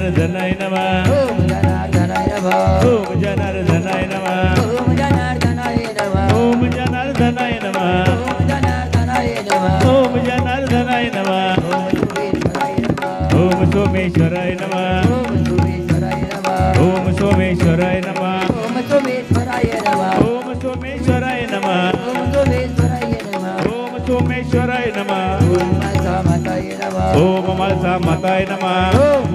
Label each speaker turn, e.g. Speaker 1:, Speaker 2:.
Speaker 1: जनार्दनाय नमः
Speaker 2: ओम जनार्दनाय नमः
Speaker 1: ओम जनार्दनाय नमः
Speaker 2: ओम जनार्दनाय नमः
Speaker 1: ओम जनार्दनाय नमः
Speaker 2: ओम जनार्दनाय नमः
Speaker 1: ओम सोमेश्वराय नमः
Speaker 2: ओम सोमेश्वराय नमः
Speaker 1: ओम सोमेश्वराय नमः
Speaker 2: ओम सोमेश्वराय नमः
Speaker 1: ओम सोमेश्वराय नमः
Speaker 2: ओम सोमेश्वराय नमः
Speaker 1: ओम सोमेश्वराय नमः
Speaker 2: ओम माता माताय नमः
Speaker 1: ओम माता माताय नमः
Speaker 2: ओम